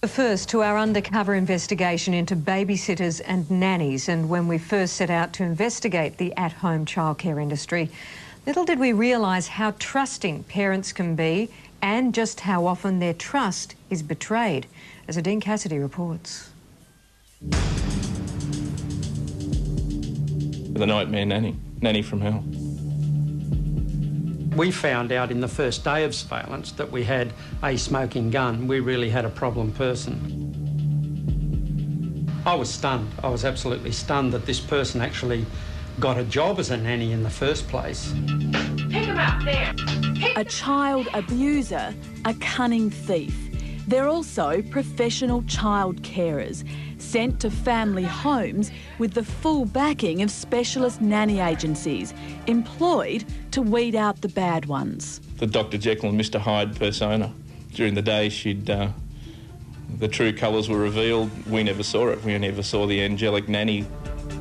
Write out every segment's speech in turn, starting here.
First to our undercover investigation into babysitters and nannies, and when we first set out to investigate the at-home childcare industry, little did we realise how trusting parents can be and just how often their trust is betrayed, as Adine Cassidy reports. The nightmare nanny from hell. We found out in the first day of surveillance that we had a smoking gun. We really had a problem person. I was stunned. I was absolutely stunned that this person actually got a job as a nanny in the first place. Pick him up there. A child abuser, a cunning thief. They're also professional child carers, sent to family homes with the full backing of specialist nanny agencies, employed to weed out the bad ones. The Dr Jekyll and Mr Hyde persona. During the day, the true colours were revealed. We never saw it. We never saw the angelic nanny.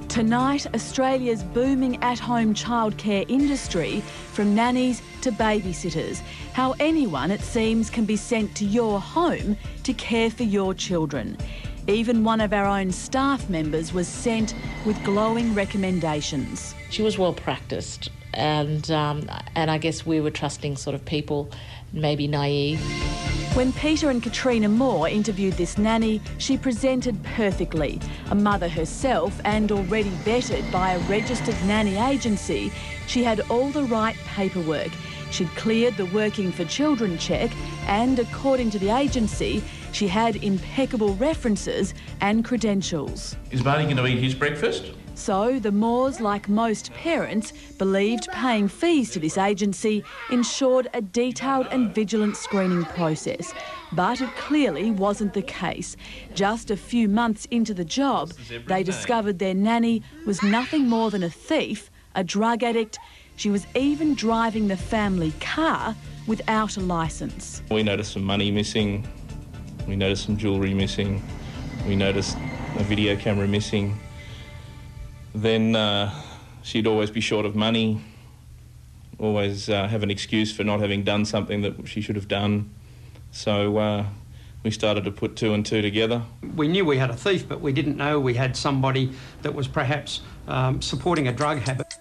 Tonight, Australia's booming at-home childcare industry, from nannies to babysitters. How anyone, it seems, can be sent to your home to care for your children. Even one of our own staff members was sent with glowing recommendations. She was well practiced, and I guess we were trusting sort of people, maybe naive. When Peter and Katrina Moore interviewed this nanny, she presented perfectly. A mother herself and already vetted by a registered nanny agency, she had all the right paperwork. She'd cleared the Working for Children check and, according to the agency, she had impeccable references and credentials. Is Barney going to eat his breakfast? So the Moores, like most parents, believed paying fees to this agency ensured a detailed and vigilant screening process. But it clearly wasn't the case. Just a few months into the job, they discovered their nanny was nothing more than a thief, a drug addict. She was even driving the family car without a licence. We noticed some money missing. We noticed some jewellery missing. We noticed a video camera missing. Then she'd always be short of money, always have an excuse for not having done something that she should have done. So we started to put two and two together. We knew we had a thief, but we didn't know we had somebody that was perhaps supporting a drug habit.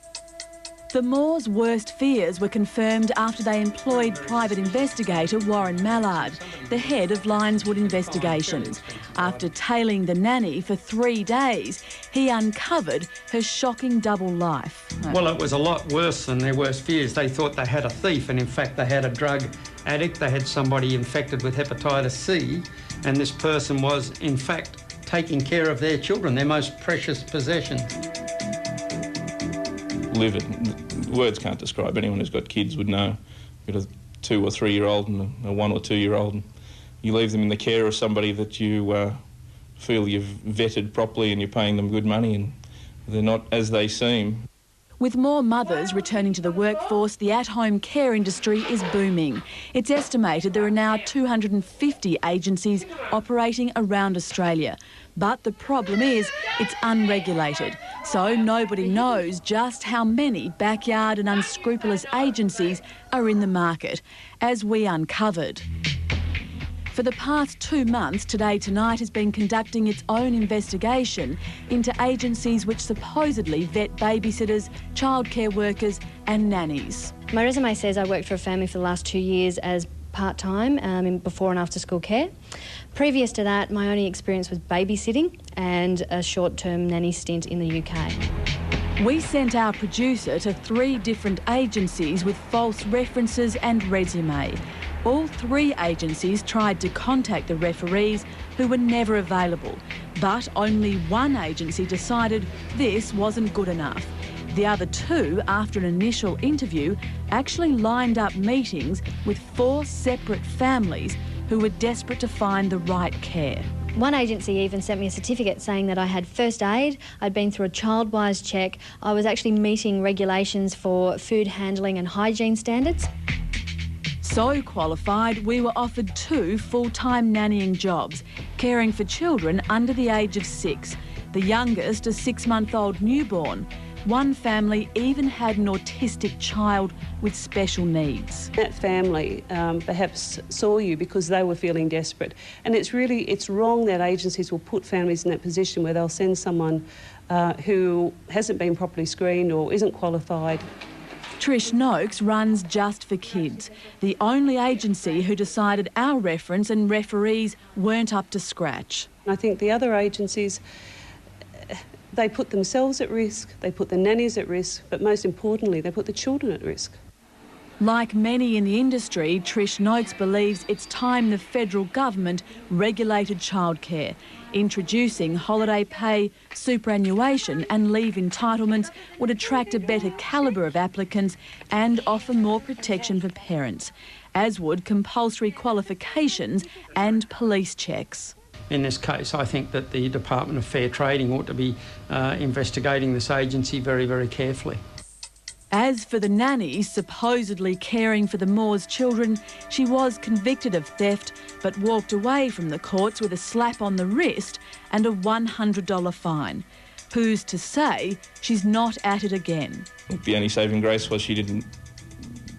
The Moores' worst fears were confirmed after they employed private investigator Warren Mallard, the head of Lyonswood Investigations. After tailing the nanny for 3 days, he uncovered her shocking double life. Well, it was a lot worse than their worst fears. They thought they had a thief, and in fact they had a drug addict. They had somebody infected with hepatitis C, and this person was, in fact, taking care of their children, their most precious possession. Livid. Words can't describe. Anyone who's got kids would know. You've got a 2 or 3 year old and a 1 or 2 year old, and you leave them in the care of somebody that you feel you've vetted properly and you're paying them good money, and they're not as they seem. With more mothers returning to the workforce, the at-home care industry is booming. It's estimated there are now 250 agencies operating around Australia. But the problem is it's unregulated, so nobody knows just how many backyard and unscrupulous agencies are in the market, as we uncovered. For the past 2 months, Today Tonight has been conducting its own investigation into agencies which supposedly vet babysitters, childcare workers and nannies. My resume says I worked for a family for the last 2 years as part-time in before and after school care. Previous to that, my only experience was babysitting and a short-term nanny stint in the UK. We sent our producer to 3 different agencies with false references and resume. All 3 agencies tried to contact the referees who were never available, but only one agency decided this wasn't good enough. The other 2, after an initial interview, actually lined up meetings with 4 separate families who were desperate to find the right care. One agency even sent me a certificate saying that I had first aid, I'd been through a child-wise check, I was actually meeting regulations for food handling and hygiene standards. So qualified, we were offered 2 full-time nannying jobs, caring for children under the age of 6, the youngest a 6-month-old newborn. One family even had an autistic child with special needs. That family perhaps saw you because they were feeling desperate, and it's wrong that agencies will put families in that position where they'll send someone who hasn't been properly screened or isn't qualified. Trish Noakes runs Just for Kids, the only agency who decided our reference and referees weren't up to scratch. I think the other agencies, they put themselves at risk, they put the nannies at risk, but most importantly, they put the children at risk. Like many in the industry, Trish Noakes believes it's time the federal government regulated childcare, introducing holiday pay, superannuation and leave entitlements would attract a better calibre of applicants and offer more protection for parents, as would compulsory qualifications and police checks. In this case, I think that the Department of Fair Trading ought to be investigating this agency very, very carefully. As for the nanny supposedly caring for the Moore's children, she was convicted of theft but walked away from the courts with a slap on the wrist and a $100 fine. Who's to say she's not at it again? The only saving grace was she didn't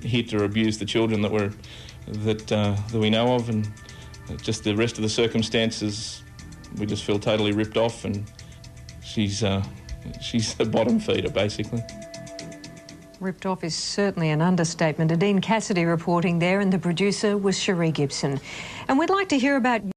hit or abuse the children that we know of, and just the rest of the circumstances we just feel totally ripped off, and she's a bottom feeder basically. Ripped off is certainly an understatement. Adine Cassidy reporting there, and the producer was Cherie Gibson. And we'd like to hear about